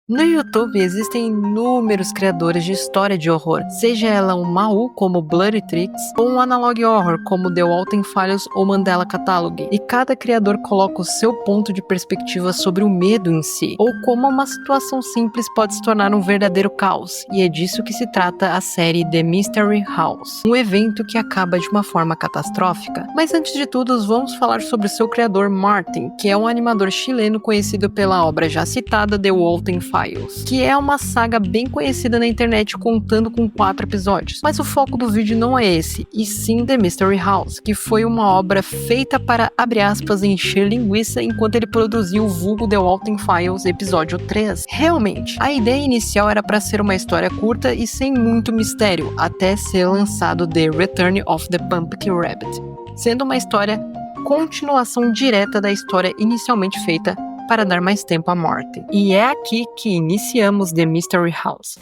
No YouTube existem inúmeros criadores de história de horror, seja ela um Mahou como Bloody Tricks, ou um analog horror como The Walton Files ou Mandela Catalogue, e cada criador coloca o seu ponto de perspectiva sobre o medo em si, ou como uma situação simples pode se tornar um verdadeiro caos, e é disso que se trata a série The Mystery House, um evento que acaba de uma forma catastrófica. Mas antes de tudo, vamos falar sobre o seu criador Martin, que é um animador chileno conhecido pela obra já citada The Walton Files, que é uma saga bem conhecida na internet contando com 4 episódios. Mas o foco do vídeo não é esse, e sim The Mystery House, que foi uma obra feita para, abre aspas, encher linguiça enquanto ele produziu o vulgo The Walton Files episódio 3. Realmente, a ideia inicial era para ser uma história curta e sem muito mistério, até ser lançado The Return of the Pumpkin Rabbit, sendo uma história continuação direta da história inicialmente feita para dar mais tempo à morte. E é aqui que iniciamos The Mystery House.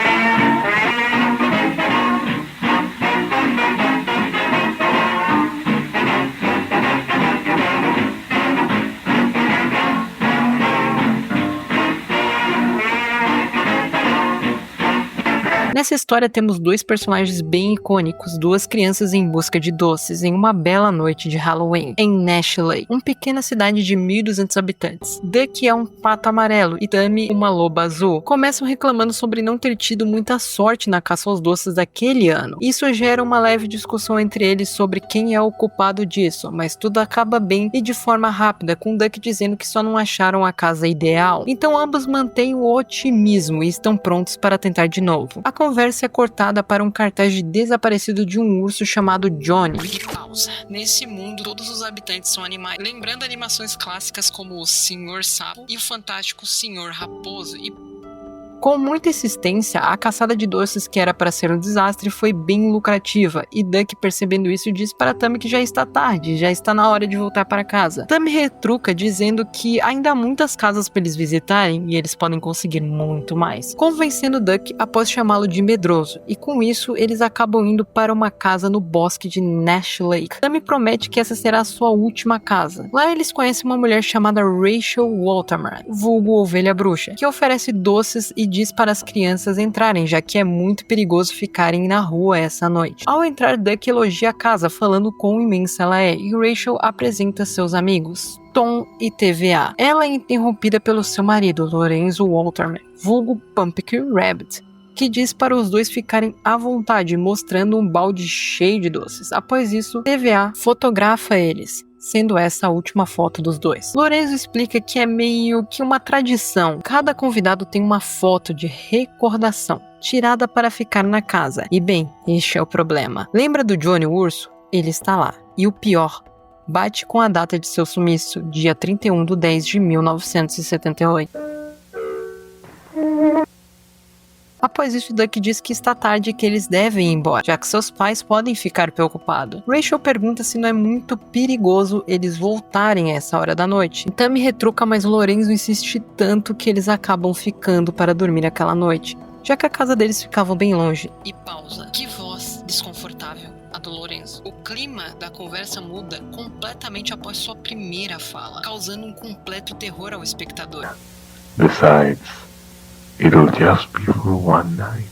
Nessa história temos 2 personagens bem icônicos, 2 crianças em busca de doces em uma bela noite de Halloween, em Nash Lake, uma pequena cidade de 1.200 habitantes. Duck é um pato amarelo e Tammy uma loba azul. Começam reclamando sobre não ter tido muita sorte na caça aos doces daquele ano. Isso gera uma leve discussão entre eles sobre quem é o culpado disso, mas tudo acaba bem e de forma rápida, com Duck dizendo que só não acharam a casa ideal. Então ambos mantêm o otimismo e estão prontos para tentar de novo. A conversa é cortada para um cartaz de desaparecido de um urso chamado Johnny. E pausa. Nesse mundo, todos os habitantes são animais. Lembrando animações clássicas como o Sr. Sapo e o fantástico Sr. Raposo. E com muita insistência, a caçada de doces que era para ser um desastre foi bem lucrativa, e Duck, percebendo isso, diz para Tammy que já está tarde, já está na hora de voltar para casa. Tammy retruca dizendo que ainda há muitas casas para eles visitarem e eles podem conseguir muito mais, convencendo Duck após chamá-lo de medroso, e com isso eles acabam indo para uma casa no bosque de Nash Lake. Tammy promete que essa será a sua última casa. Lá eles conhecem uma mulher chamada Rachel Walterman, vulgo Ovelha Bruxa, que oferece doces e diz para as crianças entrarem, já que é muito perigoso ficarem na rua essa noite. Ao entrar, Duck elogia a casa, falando quão imensa ela é, e Rachel apresenta seus amigos, Tom e TVA. Ela é interrompida pelo seu marido, Lorenzo Walterman, vulgo Pumpkin Rabbit, que diz para os dois ficarem à vontade, mostrando um balde cheio de doces. Após isso, TVA fotografa eles, sendo essa a última foto dos dois. Lorenzo explica que é meio que uma tradição. Cada convidado tem uma foto de recordação, tirada para ficar na casa. E bem, este é o problema. Lembra do Johnny o urso? Ele está lá. E o pior, bate com a data de seu sumiço, dia 31/10/1978. Após isso, Duck diz que está tarde e que eles devem ir embora, já que seus pais podem ficar preocupados. Rachel pergunta se não é muito perigoso eles voltarem a essa hora da noite. Tammy retruca, mas Lorenzo insiste tanto que eles acabam ficando para dormir aquela noite, já que a casa deles ficava bem longe. E pausa. Que voz desconfortável a do Lorenzo. O clima da conversa muda completamente após sua primeira fala, causando um completo terror ao espectador. Besides, it'll just be for one night.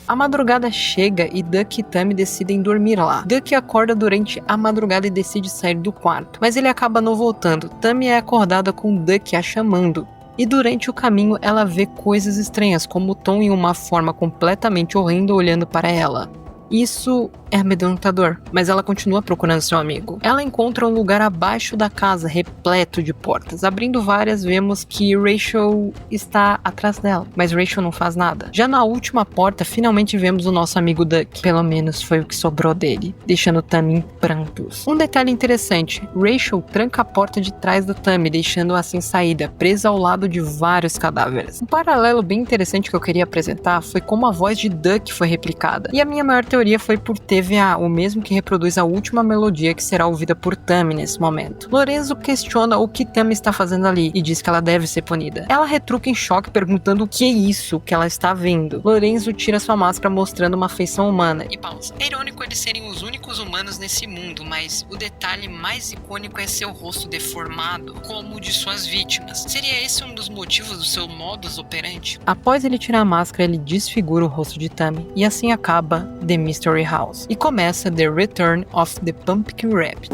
A madrugada chega e Duck e Tammy decidem dormir lá. Duck acorda durante a madrugada e decide sair do quarto, mas ele acaba não voltando. Tammy é acordada com Duck a chamando. E durante o caminho ela vê coisas estranhas, como Tom em uma forma completamente horrenda olhando para ela. Isso é amedrontador, mas ela continua procurando seu amigo. Ela encontra um lugar abaixo da casa, repleto de portas. Abrindo várias, vemos que Rachel está atrás dela, mas Rachel não faz nada. Já na última porta, finalmente vemos o nosso amigo Duck. Pelo menos foi o que sobrou dele, deixando Tammy em prantos. Um detalhe interessante, Rachel tranca a porta de trás da Tammy, deixando-a sem saída, presa ao lado de vários cadáveres. Um paralelo bem interessante que eu queria apresentar foi como a voz de Duck foi replicada. E a minha maior teoria teoria foi por TVA, o mesmo que reproduz a última melodia que será ouvida por Tammy nesse momento. Lorenzo questiona o que Tammy está fazendo ali e diz que ela deve ser punida. Ela retruca em choque perguntando o que é isso que ela está vendo. Lorenzo tira sua máscara mostrando uma feição humana e pausa. É irônico eles serem os únicos humanos nesse mundo, mas o detalhe mais icônico é seu rosto deformado, como o de suas vítimas. Seria esse um dos motivos do seu modus operandi? Após ele tirar a máscara, ele desfigura o rosto de Tammy, e assim acaba The Mystery House. E começa The Return of the Pumpkin Rabbit.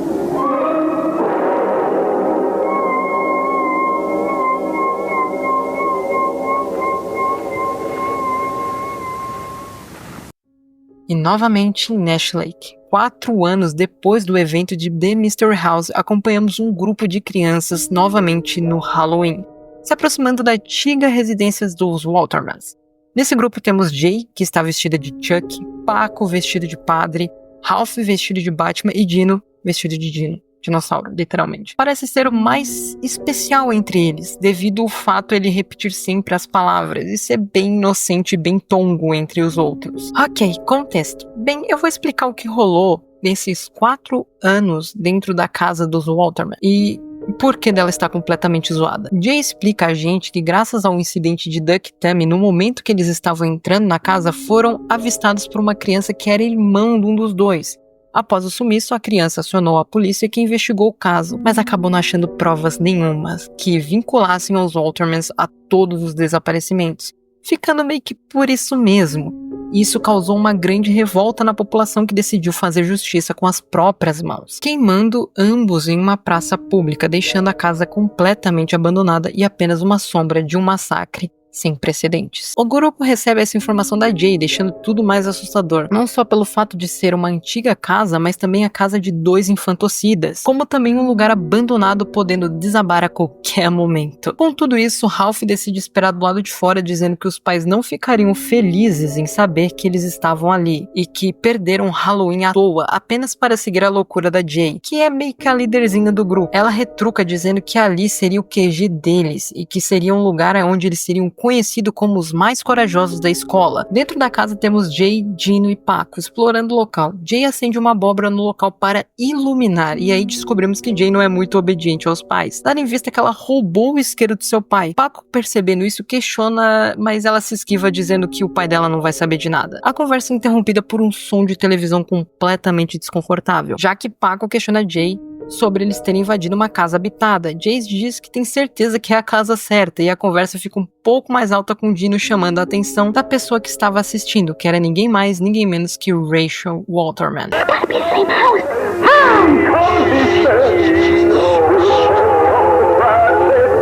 E novamente em Nash Lake. 4 anos depois do evento de The Mystery House, acompanhamos um grupo de crianças novamente no Halloween, se aproximando da antiga residência dos Watermans. Nesse grupo temos Jay, que está vestida de Chuck, Paco vestido de padre, Ralph vestido de Batman e Dino vestido de Dino. Dinossauro, literalmente. Parece ser o mais especial entre eles, devido ao fato ele repetir sempre as palavras e ser bem inocente e bem tongo entre os outros. Ok, contexto. Bem, eu vou explicar o que rolou nesses 4 anos dentro da casa dos Waterman e por que dela está completamente zoada. Jay explica a gente que graças ao incidente de Duck e Tammy, no momento que eles estavam entrando na casa, foram avistados por uma criança que era irmão de um dos dois. Após o sumiço, a criança acionou a polícia que investigou o caso, mas acabou não achando provas nenhumas que vinculassem os Watermans a todos os desaparecimentos, ficando meio que por isso mesmo. Isso causou uma grande revolta na população que decidiu fazer justiça com as próprias mãos, queimando ambos em uma praça pública, deixando a casa completamente abandonada e apenas uma sombra de um massacre sem precedentes. O grupo recebe essa informação da Jay, deixando tudo mais assustador, não só pelo fato de ser uma antiga casa, mas também a casa de 2 infantocidas, como também um lugar abandonado podendo desabar a qualquer momento. Com tudo isso, Ralph decide esperar do lado de fora, dizendo que os pais não ficariam felizes em saber que eles estavam ali, e que perderam Halloween à toa, apenas para seguir a loucura da Jay, que é meio que a líderzinha do grupo. Ela retruca dizendo que ali seria o QG deles, e que seria um lugar onde eles seriam conhecido como os mais corajosos da escola. Dentro da casa temos Jay, Dino e Paco explorando o local. Jay acende uma abóbora no local para iluminar, e aí descobrimos que Jay não é muito obediente aos pais, dando em vista que ela roubou o isqueiro do seu pai. Paco, percebendo isso, questiona, mas ela se esquiva dizendo que o pai dela não vai saber de nada. A conversa é interrompida por um som de televisão completamente desconfortável, já que Paco questiona Jay sobre eles terem invadido uma casa habitada. Jay diz que tem certeza que é a casa certa, e a conversa fica um pouco mais alta com Dino chamando a atenção da pessoa que estava assistindo, que era ninguém mais, ninguém menos que Rachel Waterman.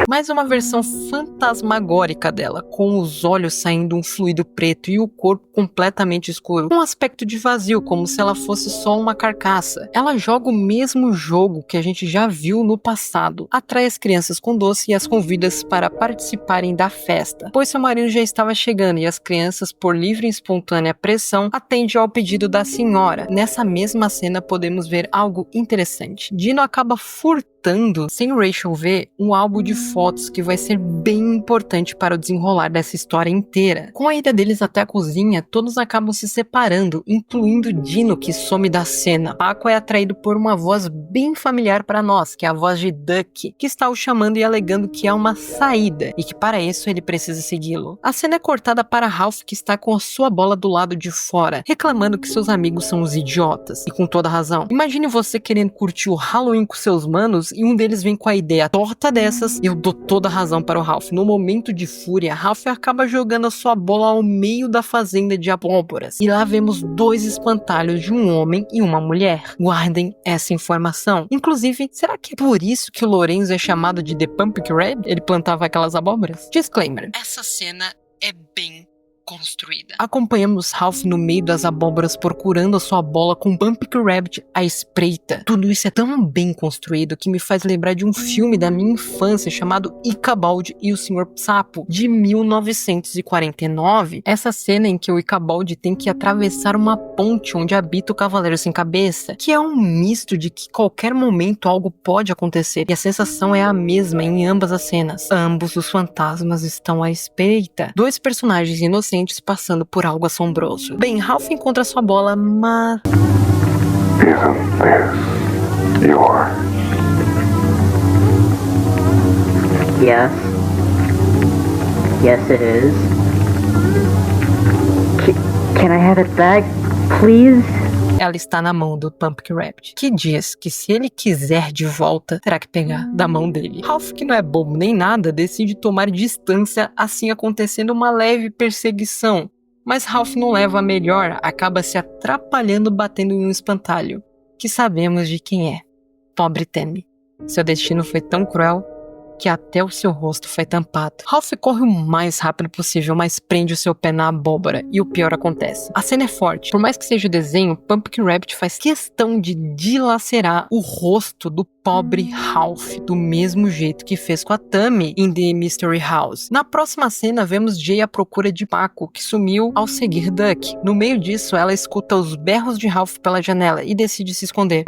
Mais uma versão fantasmagórica dela, com os olhos saindo um fluido preto e o corpo completamente escuro, com um aspecto de vazio, como se ela fosse só uma carcaça. Ela joga o mesmo jogo que a gente já viu no passado, atrai as crianças com doce e as convida para participarem da festa, pois seu marido já estava chegando e as crianças, por livre e espontânea pressão, atendem ao pedido da senhora. Nessa mesma cena podemos ver algo interessante. Dino acaba furtando, sem Rachel ver, um álbum de fotos que vai ser bem importante para o desenrolar dessa história inteira. Com a ida deles até a cozinha, todos acabam se separando, incluindo Dino, que some da cena. Paco é atraído por uma voz bem familiar para nós, que é a voz de Duck, que está o chamando e alegando que há uma saída, e que para isso ele precisa segui-lo. A cena é cortada para Ralph, que está com a sua bola do lado de fora, reclamando que seus amigos são os idiotas, e com toda razão. Imagine você querendo curtir o Halloween com seus manos, e um deles vem com a ideia torta dessas, e eu dou toda a razão para o Ralph. No momento de fúria, Ralph acaba jogando a sua bola ao meio da fazenda de abóboras. E lá vemos 2 espantalhos de um homem e uma mulher. Guardem essa informação. Inclusive, será que é por isso que o Lorenzo é chamado de The Pumpkin Rabbit? Ele plantava aquelas abóboras? Disclaimer. Essa cena é bem construída. Acompanhamos Ralph no meio das abóboras procurando a sua bola com Pumpkin Rabbit à espreita. Tudo isso é tão bem construído que me faz lembrar de um filme da minha infância chamado Ichabod e o Sr. Sapo, de 1949. Essa cena em que o Ichabod tem que atravessar uma ponte onde habita o Cavaleiro Sem Cabeça, que é um misto de que qualquer momento algo pode acontecer, e a sensação é a mesma em ambas as cenas. Ambos os fantasmas estão à espreita. 2 personagens inocentes inconsciente se passando por algo assombroso. Bem, Ralph encontra sua bola, mas... Isn't this yours? Yes. Yes, it is. Can I have it back, please? Ela está na mão do Pumpkin Rabbit, que diz que se ele quiser de volta, terá que pegar da mão dele. Ralph, que não é bobo nem nada, decide tomar distância, assim acontecendo uma leve perseguição. Mas Ralph não leva a melhor, acaba se atrapalhando batendo em um espantalho, que sabemos de quem é. Pobre Tammy. Seu destino foi tão cruel que até o seu rosto foi tampado. Ralph corre o mais rápido possível, mas prende o seu pé na abóbora, e o pior acontece. A cena é forte. Por mais que seja o desenho, Pumpkin Rabbit faz questão de dilacerar o rosto do pobre Ralph, do mesmo jeito que fez com a Tammy em The Mystery House. Na próxima cena, vemos Jay à procura de Paco, que sumiu ao seguir Duck. No meio disso, ela escuta os berros de Ralph pela janela e decide se esconder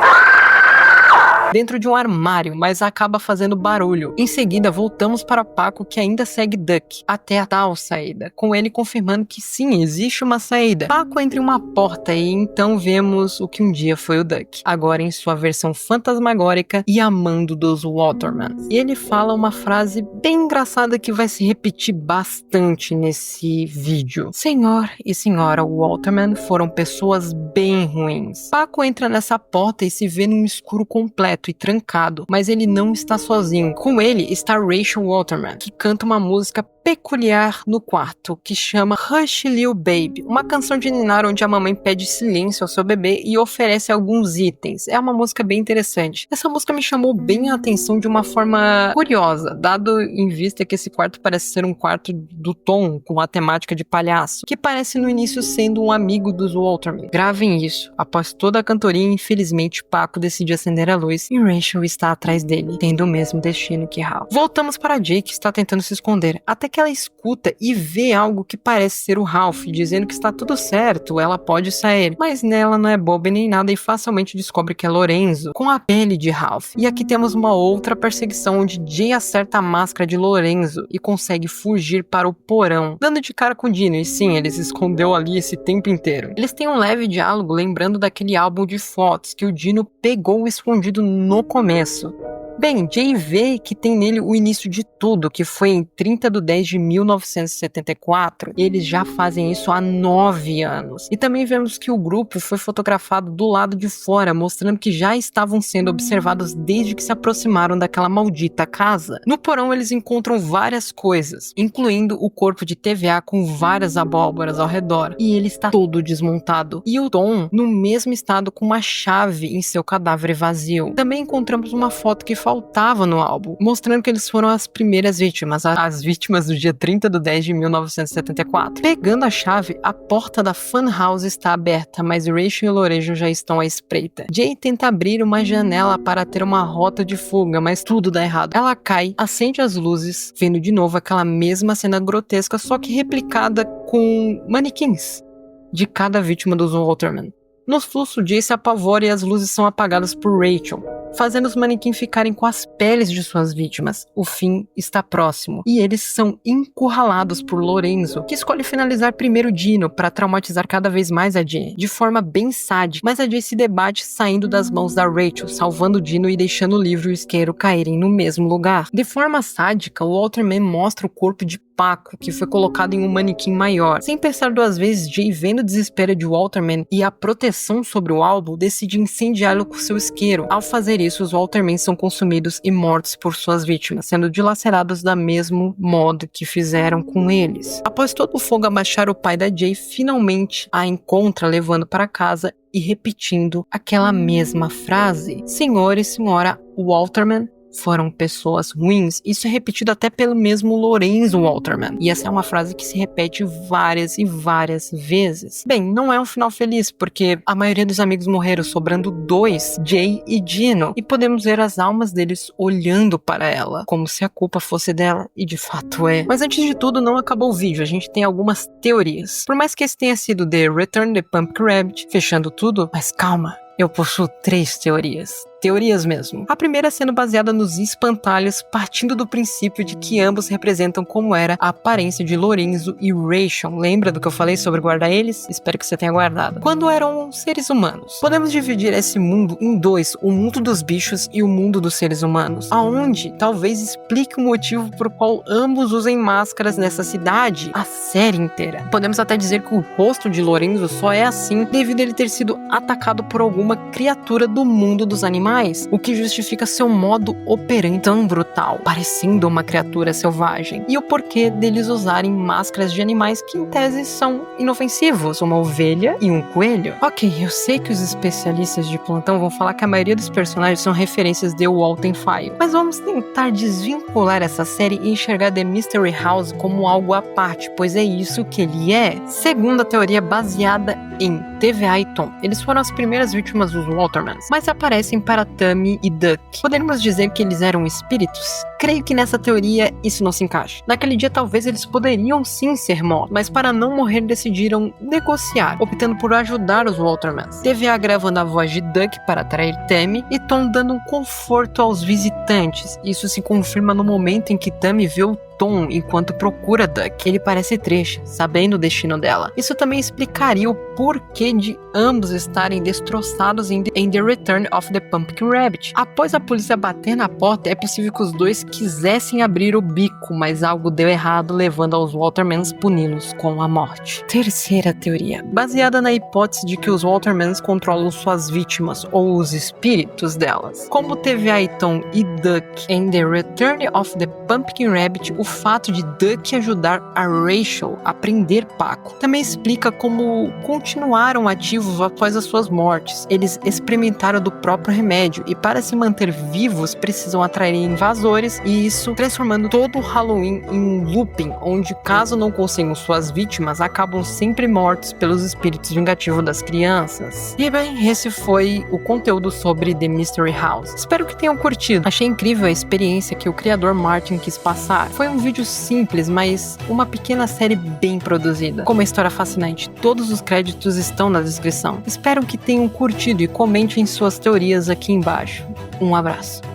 dentro de um armário, mas acaba fazendo barulho. Em seguida, voltamos para Paco, que ainda segue Duck até a tal saída, com ele confirmando que sim, existe uma saída. Paco entra em uma porta e então vemos o que um dia foi o Duck, agora em sua versão fantasmagórica e amando dos Waterman. E ele fala uma frase bem engraçada que vai se repetir bastante nesse vídeo. Senhor e senhora Waterman foram pessoas bem ruins. Paco entra nessa porta e se vê num escuro completo e trancado, mas ele não está sozinho. Com ele está Rachel Waterman, que canta uma música peculiar no quarto, que chama Hush Lil Baby, uma canção de ninar onde a mamãe pede silêncio ao seu bebê e oferece alguns itens. É uma música bem interessante. Essa música me chamou bem a atenção de uma forma curiosa, dado em vista que esse quarto parece ser um quarto do Tom, com a temática de palhaço, que parece no início sendo um amigo dos Waterman. Gravem isso. Após toda a cantoria, infelizmente Paco decide acender a luz e Rachel está atrás dele, tendo o mesmo destino que Ralph. Voltamos para Jay, que está tentando se esconder, até que ela escuta e vê algo que parece ser o Ralph, dizendo que está tudo certo, ela pode sair, mas nela não é boba nem nada e facilmente descobre que é Lorenzo, com a pele de Ralph. E aqui temos uma outra perseguição onde Jay acerta a máscara de Lorenzo e consegue fugir para o porão, dando de cara com Dino, e sim, ele se escondeu ali esse tempo inteiro. Eles têm um leve diálogo lembrando daquele álbum de fotos que o Dino pegou escondido no começo. Bem, Jay vê que tem nele o início de tudo, que foi em 30 de 10 de 1974. Eles já fazem isso há 9 anos. E também vemos que o grupo foi fotografado do lado de fora, mostrando que já estavam sendo observados desde que se aproximaram daquela maldita casa. No porão eles encontram várias coisas, incluindo o corpo de TVA com várias abóboras ao redor. E ele está todo desmontado. E o Tom no mesmo estado com uma chave em seu cadáver vazio. Também encontramos uma foto que faltava no álbum, mostrando que eles foram as primeiras vítimas, as vítimas do dia 30 de 10 de 1974. Pegando a chave, a porta da Fun House está aberta, mas Rachel e Lorenzo já estão à espreita. Jay tenta abrir uma janela para ter uma rota de fuga, mas tudo dá errado. Ela cai, acende as luzes, vendo de novo aquela mesma cena grotesca, só que replicada com manequins de cada vítima dos Waterman. No susto, Jay se apavora e as luzes são apagadas por Rachel, fazendo os manequins ficarem com as peles de suas vítimas. O fim está próximo, e eles são encurralados por Lorenzo, que escolhe finalizar primeiro Dino para traumatizar cada vez mais a Jay, de forma bem sádica, mas a Jay se debate saindo das mãos da Rachel, salvando Dino e deixando o livro e o isqueiro caírem no mesmo lugar. De forma sádica, o Waterman mostra o corpo de Paco, que foi colocado em um manequim maior. Sem pensar duas vezes, Jay, vendo o desespero de Waterman e a proteção sobre o álbum, decide incendiá-lo com seu isqueiro. Ao fazer isso, os Waterman são consumidos e mortos por suas vítimas, sendo dilacerados da mesmo modo que fizeram com eles. Após todo o fogo abaixar, o pai da Jay finalmente a encontra levando para casa e repetindo aquela mesma frase: Senhor e senhora Waterman foram pessoas ruins. Isso é repetido até pelo mesmo Lorenzo Waterman. E essa é uma frase que se repete várias e várias vezes. Bem, não é um final feliz, porque a maioria dos amigos morreram, sobrando 2, Jay e Dino. E podemos ver as almas deles olhando para ela, como se a culpa fosse dela. E de fato é. Mas antes de tudo, não acabou o vídeo. A gente tem algumas teorias. Por mais que esse tenha sido The Return the Pumpkin Rabbit, fechando tudo, mas calma. Eu possuo 3 teorias. teorias mesmo. A primeira sendo baseada nos espantalhos, partindo do princípio de que ambos representam como era a aparência de Lorenzo e Rachel. Lembra do que eu falei sobre guardar eles? Espero que você tenha guardado. Quando eram seres humanos. Podemos dividir esse mundo em dois, o mundo dos bichos e o mundo dos seres humanos, aonde talvez explique o motivo por qual ambos usem máscaras nessa cidade a série inteira. Podemos até dizer que o rosto de Lorenzo só é assim devido a ele ter sido atacado por alguma criatura do mundo dos animais, o que justifica seu modo operante tão brutal, parecendo uma criatura selvagem, e o porquê deles usarem máscaras de animais que em tese são inofensivos, uma ovelha e um coelho. Ok, eu sei que os especialistas de plantão vão falar que a maioria dos personagens são referências de Walten File, mas vamos tentar desvincular essa série e enxergar The Mystery House como algo à parte, pois é isso que ele é. Segunda teoria baseada em TVA e Tom. Eles foram as primeiras vítimas dos Watermans, mas aparecem para Tammy e Duck. Podemos dizer que eles eram espíritos? Creio que nessa teoria isso não se encaixa. Naquele dia talvez eles poderiam sim ser mortos, mas para não morrer decidiram negociar, optando por ajudar os Watermans. TVA gravando a voz de Duck para atrair Tammy e Tom dando um conforto aos visitantes. Isso se confirma no momento em que Tammy vê o Tom enquanto procura Duck. Ele parece triste, sabendo o destino dela. Isso também explicaria o porquê de ambos estarem destroçados em The Return of the Pumpkin Rabbit. Após a polícia bater na porta, é possível que os dois quisessem abrir o bico, mas algo deu errado, levando aos Watermans puni-los com a morte. Terceira teoria, baseada na hipótese de que os Watermans controlam suas vítimas, ou os espíritos delas. Como TVA e Tom e Duck em The Return of the Pumpkin Rabbit, o fato de Duck ajudar a Rachel a prender Paco também explica como continuaram ativos após as suas mortes. Eles experimentaram do próprio remédio e para se manter vivos precisam atrair invasores, e isso transformando todo o Halloween em um looping, onde caso não consigam suas vítimas, acabam sempre mortos pelos espíritos vingativos das crianças. E bem, esse foi o conteúdo sobre The Mystery House. Espero que tenham curtido. Achei incrível a experiência que o criador Martin quis passar. Foi um vídeo simples, mas uma pequena série bem produzida, com uma história fascinante. Todos os créditos estão na descrição. Espero que tenham curtido e comentem suas teorias aqui embaixo. Um abraço.